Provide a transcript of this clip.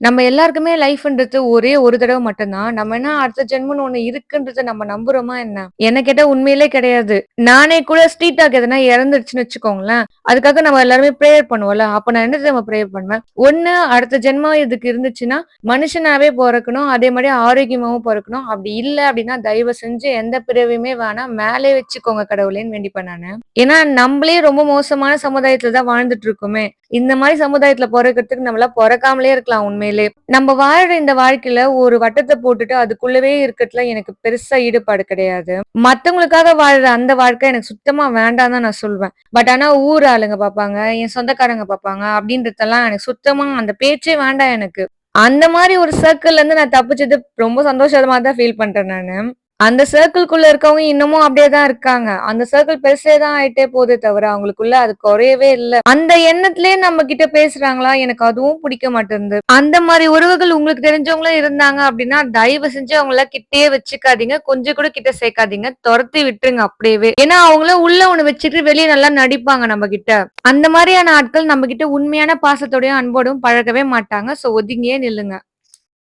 நம்ம எல்லாருக்குமே லைஃப்ன்றது ஒரே ஒரு தடவ மட்டும் தான். நம்ம என்ன அடுத்த ஜென்மம்னு ஒண்ணு இருக்குன்றத நம்ம நம்புறோமா என்ன? என்ன கேட்டா உண்மையிலே கிடையாது. நானே கூட ஸ்ட்ரீட் டாக் எதனா இறந்துருச்சுன்னு வச்சுக்கோங்களேன், அதுக்காக நம்ம எல்லாருமே பிரேயர் பண்ணுவோம்ல. அப்ப நான் என்ன தெரியுமா பிரேயர் பண்ணுவேன்? ஒண்ணு அடுத்த ஜென்மம் இதுக்கு இருந்துச்சுன்னா, மனுஷனாவே பொறக்கணும். அதே மாரி ஆரோக்கியமாவும் பொறக்கணும். அப்படி இல்ல அப்படின்னா, தயவு செஞ்சு எந்த பிறவியுமே வேணாம். மேலே வச்சுக்கோங்க கடவுளேன்னு வேண்டிப்பேன் நானு. ஏன்னா, நம்பளே ரொம்ப மோசமான சமுதாயத்துல தான் வாழ்ந்துட்டு இருக்கோமே! இந்த மாரி சமுதாயத்துல பொறக்கறதுக்கு நம்மலாம் பொறக்காமலே இருக்கலாம் உண்மையிலே. நம்ம வாழ்ற இந்த வாழ்க்கையில ஒரு வட்டத்த போட்டுட்டு அதுக்குள்ளவே இருக்கறதுல எனக்கு பெருசா ஈடுபாடு கிடையாது. மத்தவங்களுக்காக வாழ்ற அந்த வாழ்க்கை எனக்கு சுத்தமா வேண்டான்னு தான் நான் சொல்வேன். பட் ஆனா ஊர் ஆளுங்க பாப்பாங்க, என் சொந்தக்காரங்க பாப்பாங்க அப்படின்றதெல்லாம் எனக்கு சுத்தமா அந்த பேச்சே வேண்டாம் எனக்கு. அந்த மாரி ஒரு சர்க்கிள்ல இருந்து நான் தப்பிச்சது ரொம்ப சந்தோஷமா தான் ஃபீல் பண்றேன் நானு. அந்த சர்க்கிள்குள்ள இருக்கவங்க இன்னமும் அப்படியே தான் இருக்காங்க. அந்த சர்க்கிள் பெருசே தான் ஆயிட்டே போதே தவிர, அவங்களுக்குள்ள அது குறையவே இல்ல. அந்த எண்ணத்திலேயே நம்ம கிட்ட பேசுறாங்களா? எனக்கு அதுவும் பிடிக்க மாட்டேன்து. அந்த மாரி உறவுகள் உங்களுக்கு தெரிஞ்சவங்களும் இருந்தாங்க அப்படின்னா, தயவு செஞ்சு அவங்கள கிட்டயே வச்சுக்காதீங்க. கொஞ்சம் கூட கிட்ட சேர்க்காதீங்க. தொரத்தி விட்டுருங்க அப்படியேவே. ஏன்னா, அவங்களும் உள்ள ஒண்ணு வச்சுட்டு வெளிய நல்லா நடிப்பாங்க நம்ம கிட்ட. அந்த மாரியான ஆட்கள் நம்ம கிட்ட உண்மையான பாசத்தோடயும், அன்போடும் பழகவே மாட்டாங்க. சோ ஒதுங்கியே நில்லுங்க.